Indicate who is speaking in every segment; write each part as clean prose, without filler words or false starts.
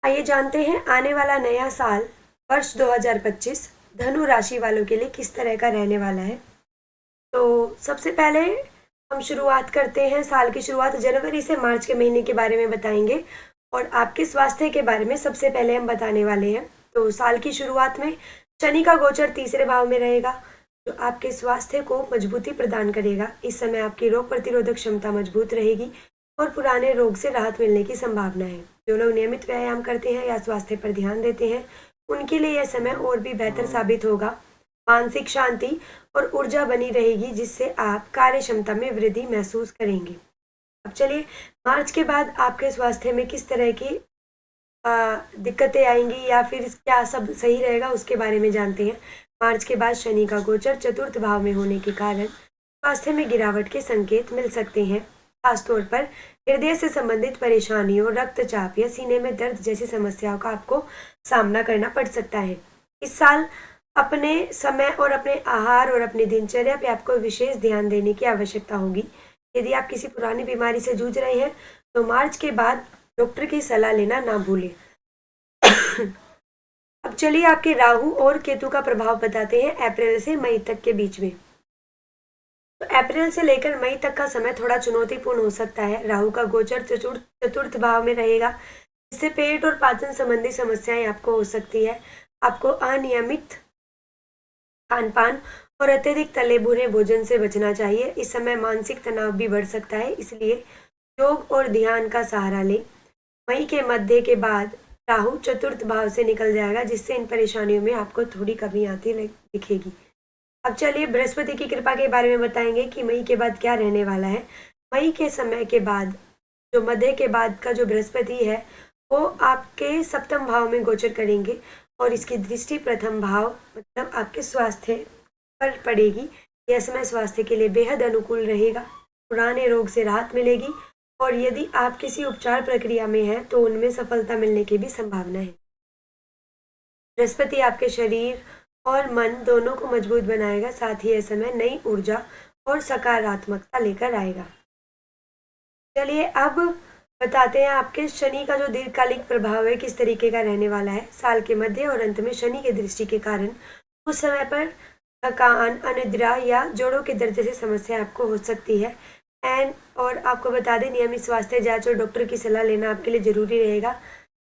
Speaker 1: आइए जानते हैं आने वाला नया साल वर्ष 2025 धनु राशि वालों के लिए किस तरह का रहने वाला है। तो सबसे पहले हम शुरुआत करते हैं, साल की शुरुआत जनवरी से मार्च के महीने के बारे में बताएंगे और आपके स्वास्थ्य के बारे में सबसे पहले हम बताने वाले हैं। तो साल की शुरुआत में शनि का गोचर तीसरे भाव में रहेगा, जो आपके स्वास्थ्य को मजबूती प्रदान करेगा। इस समय आपकी रोग प्रतिरोधक क्षमता मजबूत रहेगी और पुराने रोग से राहत मिलने की संभावना है। जो लोग नियमित व्यायाम करते हैं या स्वास्थ्य पर ध्यान देते हैं, उनके लिए यह समय और भी बेहतर साबित होगा। मानसिक शांति और ऊर्जा बनी रहेगी, जिससे आप कार्य क्षमता में वृद्धि महसूस करेंगे। अब चलिए मार्च के बाद आपके स्वास्थ्य में किस तरह की दिक्कतें आएंगी या फिर क्या सब सही रहेगा उसके बारे में जानते हैं। मार्च के बाद शनि का गोचर चतुर्थ भाव में होने के कारण स्वास्थ्य में गिरावट के संकेत मिल सकते हैं। खासतौर पर हृदय से संबंधित परेशानियों, रक्तचाप या सीने में दर्द जैसी समस्याओं का आपको सामना करना पड़ सकता है। इस साल अपने समय और अपने आहार और अपनी दिनचर्या पे आपको विशेष ध्यान देने की आवश्यकता होगी। यदि आप किसी पुरानी बीमारी से जूझ रहे हैं तो मार्च के बाद डॉक्टर की सलाह लेना ना भूलें। अब चलिए आपके राहु और केतु का प्रभाव बताते हैं अप्रैल से मई तक के बीच में। तो अप्रैल से लेकर मई तक का समय थोड़ा चुनौतीपूर्ण हो सकता है। राहु का गोचर चतुर्थ भाव में रहेगा, जिससे पेट और पाचन संबंधी समस्याएं आपको हो सकती है। आपको अनियमित खान पान और अत्यधिक तले भुने भोजन से बचना चाहिए। इस समय मानसिक तनाव भी बढ़ सकता है, इसलिए योग और ध्यान का सहारा लें। मई के मध्य के बाद राहु चतुर्थ भाव से निकल जाएगा, जिससे इन परेशानियों में आपको थोड़ी कमी आती दिखेगी। अब चलिए बृहस्पति की कृपा के बारे में बताएंगे कि मई के बाद क्या रहने वाला है। मई के समय के बाद जो मध्य के बाद का जो बृहस्पति है, वो आपके सप्तम भाव में गोचर करेंगे और इसकी दृष्टि प्रथम भाव मतलब आपके स्वास्थ्य पर पड़ेगी। यह समय स्वास्थ्य के लिए बेहद अनुकूल रहेगा। पुराने रोग से राहत मिलेगी और यदि आप किसी उपचार प्रक्रिया में हैं तो उनमें सफलता मिलने की भी संभावना है। बृहस्पति आपके शरीर और मन दोनों को मजबूत बनाएगा, साथ ही यह समय नई ऊर्जा और सकारात्मकता लेकर आएगा। चलिए अब बताते हैं आपके शनि का जो दीर्घकालिक प्रभाव है किस तरीके का रहने वाला है। साल के मध्य और अंत में शनि की दृष्टि के कारण उस समय पर थकान, अनिद्रा या जोड़ों के दर्द जैसी समस्या आपको हो सकती है। और आपको बता दें, नियमित स्वास्थ्य जांच और डॉक्टर की सलाह लेना आपके लिए जरूरी रहेगा।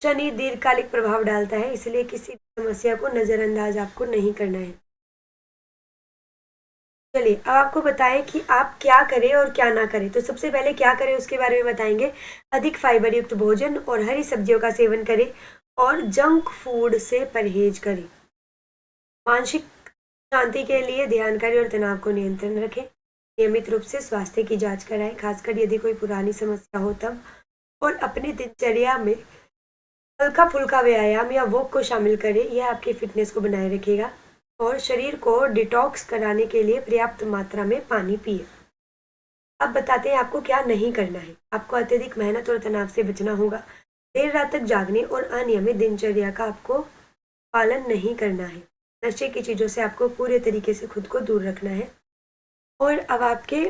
Speaker 1: शनि दीर्घकालिक प्रभाव डालता है, इसलिए किसी समस्या को नजरअंदाज आपको नहीं करना है। चलिए अब आपको बताएं कि आप क्या करें और क्या ना करें। तो सबसे पहले क्या करें उसके बारे में बताएंगे। अधिक फाइबर युक्त भोजन और हरी सब्जियों का सेवन करें और जंक फूड से परहेज करें। मानसिक शांति के लिए ध्यान करें और तनाव को नियंत्रण रखें। नियमित रूप से स्वास्थ्य की जांच कराएं, खासकर यदि कोई पुरानी समस्या हो तब। और अपनी दिनचर्या में हल्का फुल्का व्यायाम या वॉक को शामिल करें, यह आपकी फिटनेस को बनाए रखेगा। और शरीर को डिटॉक्स कराने के लिए पर्याप्त मात्रा में पानी पिए। अब बताते हैं आपको क्या नहीं करना है। आपको अत्यधिक मेहनत और तनाव से बचना होगा। देर रात तक जागने और अनियमित दिनचर्या का आपको पालन नहीं करना है। नशे की चीज़ों से आपको पूरे तरीके से खुद को दूर रखना है। और अब आपके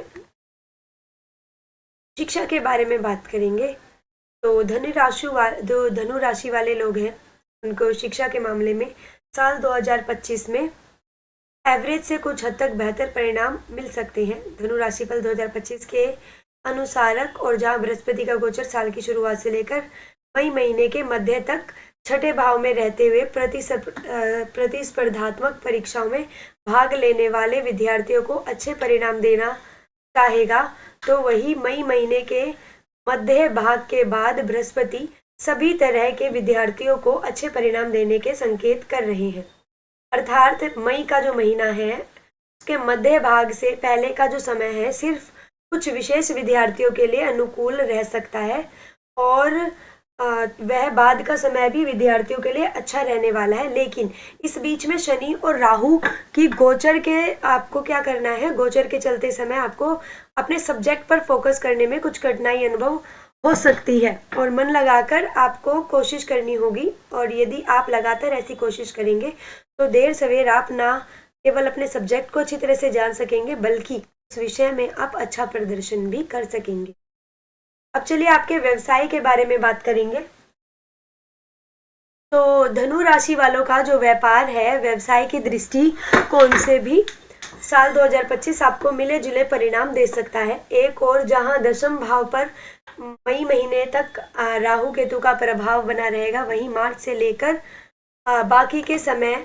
Speaker 1: शिक्षा के बारे में बात करेंगे। तो धनु राशि वाले लोग हैं, उनको शिक्षा के मामले में साल 2025 में एवरेज से कुछ हद तक बेहतर परिणाम मिल सकते हैं। धनु राशिफल 2025 के अनुसारक और जहां बृहस्पति का गोचर साल की शुरुआत से लेकर मई महीने के मध्य तक छठे भाव में रहते हुए प्रतिस्पर्धात्मक परीक्षाओं में भाग लेने वाले विद्यार्थियों को अच्छे परिणाम देना चाहेगा, तो वही मई महीने के मध्य भाग के बाद बृहस्पति सभी तरह के विद्यार्थियों को अच्छे परिणाम देने के संकेत कर रहे हैं। अर्थात मई का जो महीना है उसके मध्य भाग से पहले का जो समय है सिर्फ कुछ विशेष विद्यार्थियों के लिए अनुकूल रह सकता है और वह बाद का समय भी विद्यार्थियों के लिए अच्छा रहने वाला है। लेकिन इस बीच में शनि और राहु की गोचर के आपको क्या करना है, गोचर के चलते समय आपको अपने सब्जेक्ट पर फोकस करने में कुछ कठिनाई अनुभव हो सकती है और मन लगाकर आपको कोशिश करनी होगी। और यदि आप लगातार ऐसी कोशिश करेंगे तो देर सवेर आप ना केवल अपने सब्जेक्ट को अच्छी तरह से जान सकेंगे बल्कि उस विषय में आप अच्छा प्रदर्शन भी कर सकेंगे। अब चलिए आपके व्यवसाय के बारे में बात करेंगे। तो धनु राशि वालों का जो व्यापार है, व्यवसाय की दृष्टिकोण से भी साल 2025 आपको मिले जुले परिणाम दे सकता है। एक और जहां दशम भाव पर मई महीने तक राहु केतु का प्रभाव बना रहेगा, वहीं मार्च से लेकर बाकी के समय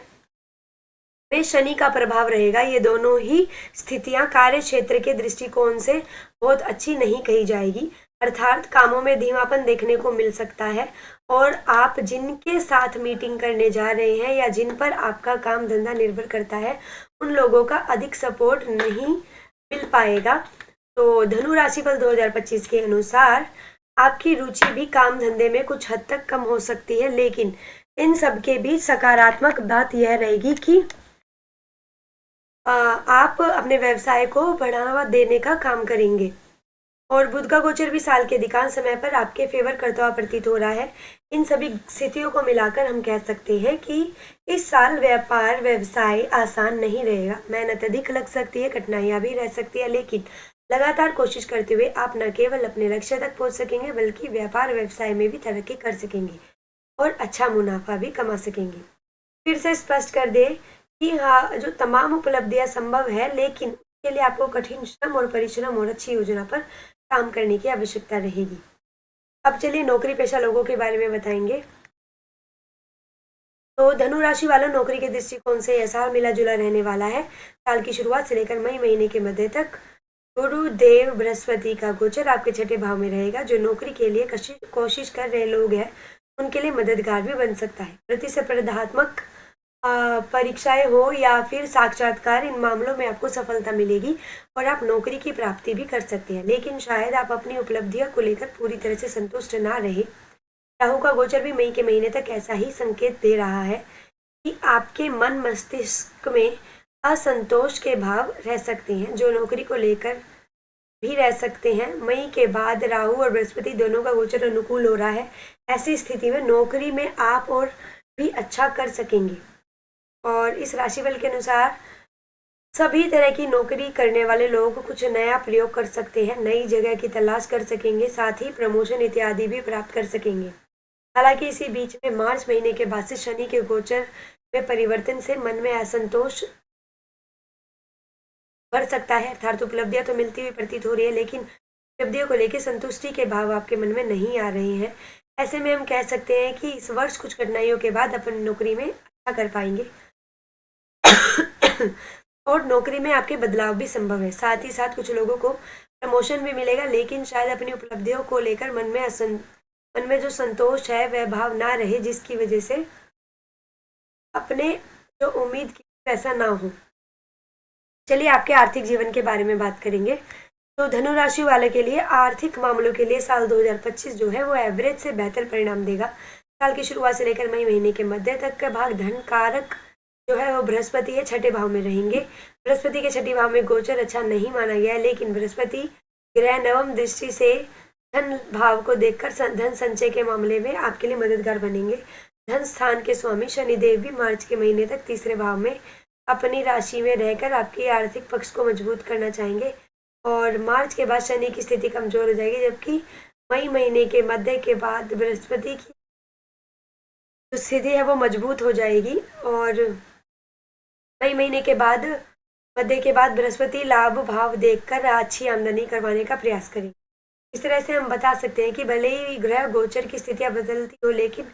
Speaker 1: में शनि का प्रभाव रहेगा। ये दोनों ही स्थितियां कार्य क्षेत्र के दृष्टिकोण से बहुत अच्छी नहीं कही जाएगी, अर्थात कामों में धीमापन देखने को मिल सकता है और आप जिनके साथ मीटिंग करने जा रहे हैं या जिन पर आपका काम धंधा निर्भर करता है, उन लोगों का अधिक सपोर्ट नहीं मिल पाएगा। तो धनु राशिफल 2025 के अनुसार आपकी रुचि भी काम धंधे में कुछ हद तक कम हो सकती है, लेकिन इन सब के बीच सकारात्मक बात यह रहेगी कि आप अपने व्यवसाय को बढ़ावा देने का काम करेंगे। और बुध का गोचर भी साल के अधिकांश समय पर आपके फेवर करता हुआ प्रतीत हो रहा है। इन सभी स्थितियों को मिलाकर हम कह सकते हैं कि इस साल व्यापार व्यवसाय आसान नहीं रहेगा। मेहनत अधिक लग सकती है, कठिनाइयां भी रह सकती है, लेकिन लगातार कोशिश करते हुए आप न केवल अपने लक्ष्य तक पहुंच सकेंगे, बल्कि व्यापार व्यवसाय में भी तरक्की कर सकेंगे और अच्छा मुनाफा भी कमा सकेंगे। फिर से स्पष्ट कर दे कि हाँ, जो तमाम उपलब्धियां संभव है, लेकिन उसके लिए आपको कठिन श्रम और परिश्रम और अच्छी योजना पर काम करने की आवश्यकता रहेगी। अब चलिए नौकरी पेशा लोगों के बारे में बताएंगे। तो धनु राशि वालों, नौकरी के दृष्टिकोण से यह साल मिला जुला रहने वाला है। साल की शुरुआत से लेकर मई महीने के मध्य तक गुरुदेव बृहस्पति का गोचर आपके छठे भाव में रहेगा, जो नौकरी के लिए कोशिश कर रहे लोग हैं उनके लिए मददगार भी बन सकता है। प्रतिस्पर्धात्मक परीक्षाएं हो या फिर साक्षात्कार, इन मामलों में आपको सफलता मिलेगी और आप नौकरी की प्राप्ति भी कर सकते हैं, लेकिन शायद आप अपनी उपलब्धियों को लेकर पूरी तरह से संतुष्ट ना रहे। राहु का गोचर भी मई के महीने तक ऐसा ही संकेत दे रहा है कि आपके मन मस्तिष्क में असंतोष के भाव रह सकते हैं, जो नौकरी को लेकर भी रह सकते हैं। मई के बाद राहु और बृहस्पति दोनों का गोचर अनुकूल हो रहा है। ऐसी स्थिति में नौकरी में आप और भी अच्छा कर सकेंगे। और इस राशिफल के अनुसार सभी तरह की नौकरी करने वाले लोग कुछ नया प्रयोग कर सकते हैं, नई जगह की तलाश कर सकेंगे, साथ ही प्रमोशन इत्यादि भी प्राप्त कर सकेंगे। हालांकि इसी बीच में मार्च महीने के बाद से शनि के गोचर में परिवर्तन से मन में असंतोष बढ़ सकता है, अर्थात उपलब्धियां तो मिलती हुई प्रतीत हो रही है, लेकिन उपलब्धियों को लेकर संतुष्टि के भाव आपके मन में नहीं आ रहे हैं। ऐसे में हम कह सकते हैं कि इस वर्ष कुछ कठिनाइयों के बाद अपन नौकरी में अच्छा कर पाएंगे और नौकरी में आपके बदलाव भी संभव है। साथ ही साथ कुछ लोगों को प्रमोशन भी मिलेगा, लेकिन शायद अपनी उपलब्धियों को लेकर मन में जो संतोष है वह भाव ना रहे, जिसकी वजह से अपने जो उम्मीद की वैसा ना हो। चलिए आपके आर्थिक जीवन के बारे में बात करेंगे। तो धनु राशि वाले के लिए आर्थिक मामलों के लिए साल 2025 जो है वो एवरेज से बेहतर परिणाम देगा। साल की शुरुआत से लेकर मई महीने के मध्य तक का भाग धन कारक जो है वो बृहस्पति है, छठे भाव में रहेंगे। बृहस्पति के छठे भाव में गोचर अच्छा नहीं माना गया है, लेकिन बृहस्पति ग्रह नवम दृष्टि से धन भाव को देखकर धन संचय के मामले में आपके लिए मददगार बनेंगे। धन स्थान के स्वामी शनिदेव भी मार्च के महीने तक तीसरे भाव में अपनी राशि में रहकर आपके आर्थिक पक्ष को मजबूत करना चाहेंगे और मार्च के बाद शनि की स्थिति कमजोर हो जाएगी, जबकि मई महीने के मध्य के बाद बृहस्पति की जो स्थिति है वो मजबूत हो जाएगी और मई महीने के बाद मध्य के बाद बृहस्पति लाभ भाव देखकर अच्छी आमदनी करवाने का प्रयास करेंगे। इस तरह से हम बता सकते हैं कि भले ही ग्रह गोचर की स्थितियां बदलती हो, लेकिन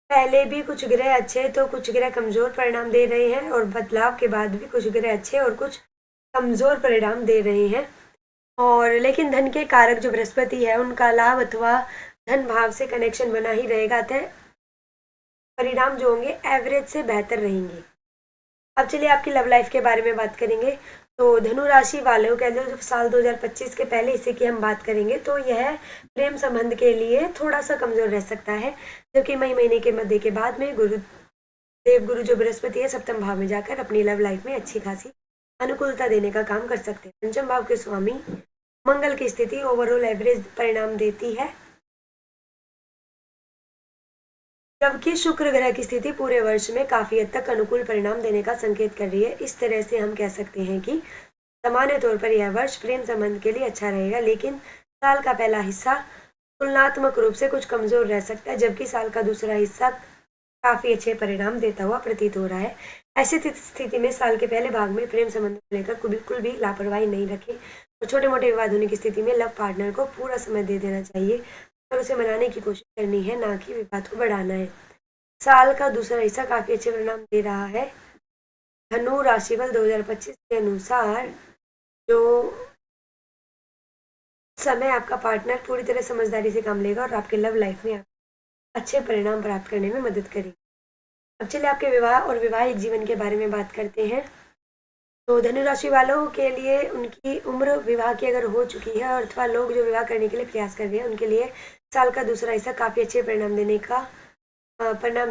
Speaker 1: पहले भी कुछ ग्रह अच्छे तो कुछ ग्रह कमजोर परिणाम दे रहे हैं और बदलाव के बाद भी कुछ ग्रह अच्छे और कुछ कमजोर परिणाम दे रहे हैं। और लेकिन धन के कारक जो बृहस्पति है उनका लाभ अथवा धन भाव से कनेक्शन बना ही रहेगा, अतः परिणाम जो होंगे एवरेज से बेहतर रहेंगे। अब चलिए आपकी लव लाइफ के बारे में बात करेंगे। तो धनु राशि वालों के जो साल 2025 के पहले हिस्से की हम बात करेंगे तो यह प्रेम संबंध के लिए थोड़ा सा कमजोर रह सकता है, जबकि मई महीने के मध्य के बाद में गुरु जो बृहस्पति है सप्तम भाव में जाकर अपनी लव लाइफ में अच्छी खासी अनुकूलता देने का काम कर सकते हैं। पंचम भाव के स्वामी मंगल की स्थिति ओवरऑल एवरेज परिणाम देती है, जबकि शुक्र ग्रह की स्थिति पूरे वर्ष में काफी हद तक अनुकूल परिणाम देने का संकेत कर रही है। इस तरह से हम कह सकते हैं कि सामान्य तौर पर यह वर्ष प्रेम संबंध के लिए अच्छा रहेगा, लेकिन साल का पहला हिस्सा तुलनात्मक रूप से कुछ कमजोर रह सकता है, जबकि साल का दूसरा हिस्सा काफी अच्छे परिणाम देता हुआ प्रतीत हो रहा है। ऐसी स्थिति में साल के पहले भाग में प्रेम संबंध को लेकर बिल्कुल भी लापरवाही नहीं रखें और छोटे मोटे विवाद होने की स्थिति में लव पार्टनर को पूरा समय दे देना चाहिए और उसे मनाने की कोशिश करनी है, ना कि विवाद को बढ़ाना है। साल का दूसरा हिस्सा काफी अच्छे परिणाम दे रहा है। धनु राशिफल 2025 के अनुसार जो समय आपका पार्टनर पूरी तरह समझदारी से काम लेगा और आपके लव लाइफ में अच्छे परिणाम प्राप्त करने में मदद करेगी। अब चलिए आपके विवाह और वैवाहिक जीवन के बारे में बात करते हैं। तो धनु राशि वालों के लिए उनकी उम्र विवाह की अगर हो चुकी है और अथवा लोग जो विवाह करने के लिए प्रयास कर रहे हैं उनके लिए साल का दूसरा हिस्सा काफ़ी अच्छे परिणाम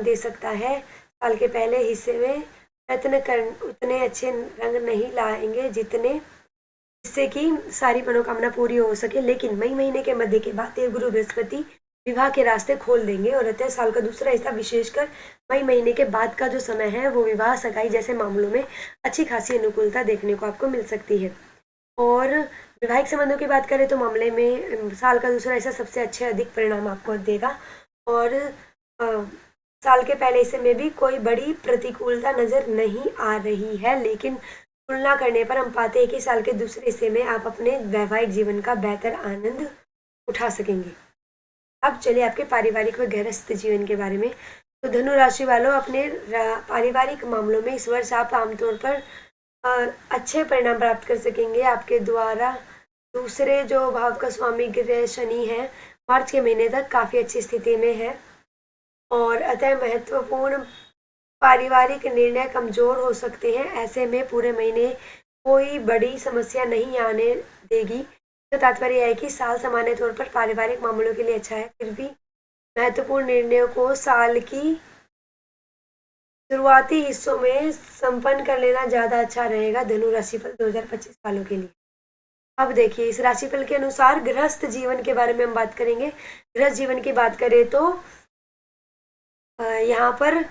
Speaker 1: दे सकता है। साल के पहले हिस्से में उतने अच्छे रंग नहीं लाएंगे जिससे कि सारी मनोकामना पूरी हो सके, लेकिन मई महीने के मध्य के बाद देवगुरु बृहस्पति विवाह के रास्ते खोल देंगे और अतः साल का दूसरा हिस्सा विशेषकर मई महीने के बाद का जो समय है वो विवाह सगाई जैसे मामलों में अच्छी खासी अनुकूलता देखने को आपको मिल सकती है। और वैवाहिक संबंधों की बात करें तो मामले में साल का दूसरा हिस्सा सबसे अच्छे अधिक परिणाम आपको देगा और साल के पहले हिस्से में भी कोई बड़ी प्रतिकूलता नजर नहीं आ रही है, लेकिन तुलना करने पर हम पाते हैं कि साल के दूसरे हिस्से में आप अपने वैवाहिक जीवन का बेहतर आनंद उठा सकेंगे। अब चलिए आपके पारिवारिक व गृहस्थ जीवन के बारे में। तो धनु राशि वालों, अपने पारिवारिक मामलों में इस वर्ष आप आमतौर पर अच्छे परिणाम प्राप्त कर सकेंगे। आपके द्वारा दूसरे जो भाव का स्वामी ग्रह शनि है मार्च के महीने तक काफ़ी अच्छी स्थिति में है और अतः महत्वपूर्ण पारिवारिक निर्णय कमजोर हो सकते हैं। ऐसे में पूरे महीने कोई बड़ी समस्या नहीं आने देगी। तो तात्पर्य है कि साल सामान्य तौर पर पारिवारिक मामलों के लिए अच्छा है, फिर भी महत्वपूर्ण निर्णयों को साल की शुरुआती हिस्सों में संपन्न कर लेना ज़्यादा अच्छा रहेगा धनु राशिफल 2025 वालों के लिए। अब देखिए इस राशिफल के अनुसार गृहस्थ जीवन के बारे में हम बात करेंगे। गृहस्थ जीवन की बात करें तो यहाँ पर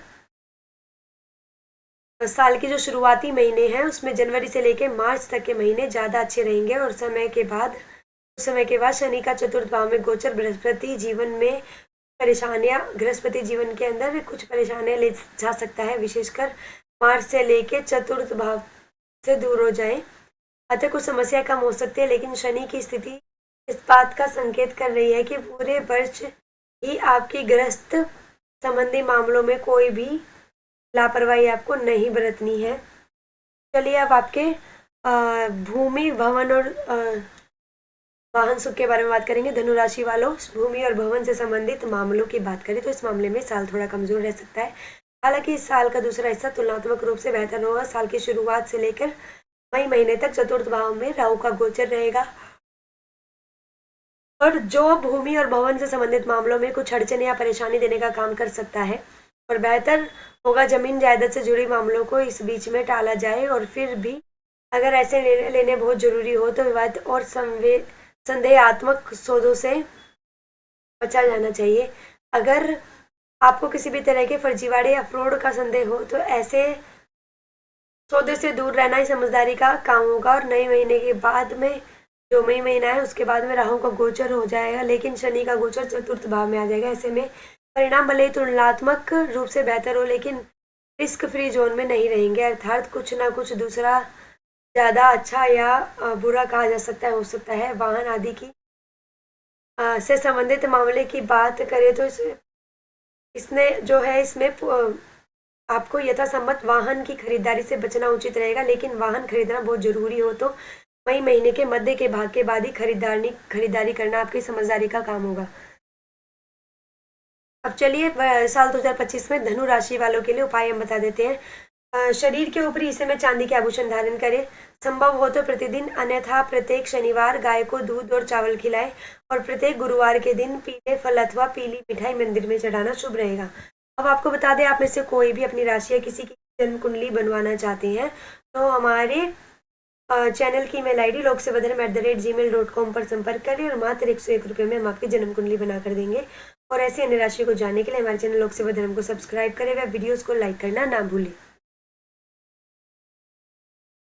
Speaker 1: साल के जो शुरुआती महीने हैं उसमें जनवरी से लेकर मार्च तक के महीने ज़्यादा अच्छे रहेंगे और समय के बाद शनि का चतुर्थ भाव में गोचर बृहस्पति जीवन में गृहस्पति जीवन के अंदर कुछ परेशानियां ले जा सकता है, विशेषकर मार्च से लेकर चतुर्थ भाव से दूर हो जाएं। अतः कुछ समस्या कम हो सकती है, लेकिन शनि की स्थिति इस बात का संकेत कर रही है कि पूरे वर्ष ही आपकी गृहस्थ संबंधी मामलों में कोई भी लापरवाही आपको नहीं बरतनी है। चलिए अब आपके भूमि भवन और वाहन सुख के बारे में बात करेंगे। धनु राशि वालों, भूमि और भवन से संबंधित मामलों की बात करें तो इस मामले में साल थोड़ा कमजोर रह सकता है। हालांकि इस साल का दूसरा हिस्सा तुलनात्मक रूप से बेहतर होगा। साल की शुरुआत से लेकर मई महीने तक चतुर्थ भाव में राहु का गोचर रहेगा और जो भूमि और भवन से संबंधित मामलों में कुछ अड़चन या परेशानी देने का काम कर सकता है और बेहतर होगा जमीन जायदाद से जुड़ी मामलों को इस बीच में टाला जाए। और फिर भी अगर ऐसे निर्णय लेने बहुत जरूरी हो तो विवाद और संदेहात्मक सौदों से बचा जाना चाहिए। अगर आपको किसी भी तरह के फर्जीवाड़े या फ्रॉड का संदेह हो तो ऐसे सौदे से दूर रहना ही समझदारी का काम होगा। और नए महीने के बाद में जो मई महीना है उसके बाद में राहु का गोचर हो जाएगा, लेकिन शनि का गोचर चतुर्थ भाव में आ जाएगा। ऐसे में परिणाम भले ही तुलनात्मक रूप से बेहतर हो, लेकिन रिस्क फ्री जोन में नहीं रहेंगे, अर्थात कुछ ना कुछ दूसरा ज़्यादा अच्छा या बुरा कहा जा सकता है हो सकता है। वाहन आदि की से संबंधित मामले की बात करें तो इसमें आपको यथासंभव वाहन की खरीदारी से बचना उचित रहेगा, लेकिन वाहन खरीदना बहुत जरूरी हो तो मई महीने के मध्य के भाग के बाद ही खरीदारी करना आपकी समझदारी का काम होगा। अब चलिए साल 2025 में धनु राशि वालों के लिए उपाय हम बता देते हैं। शरीर के ऊपरी हिस्से में चांदी के आभूषण धारण करें, संभव हो तो प्रतिदिन, अन्यथा प्रत्येक शनिवार गाय को दूध और चावल खिलाएं और प्रत्येक गुरुवार के दिन पीले फल अथवा पीली मिठाई मंदिर में चढ़ाना शुभ रहेगा। अब आपको बता दें, आप में से कोई भी अपनी राशि या किसी की जन्म कुंडली बनवाना चाहते हैं तो हमारे चैनल की ईमेल आईडी loksevadanam@gmail.com पर संपर्क करें और मात्र 101 रुपये में हम आपकी जन्म कुंडली बना कर देंगे। और ऐसी अन्य राशि को जानने के लिए हमारे चैनल लोक सेवा धर्म को सब्सक्राइब करें व वीडियोस को लाइक करना ना भूलें।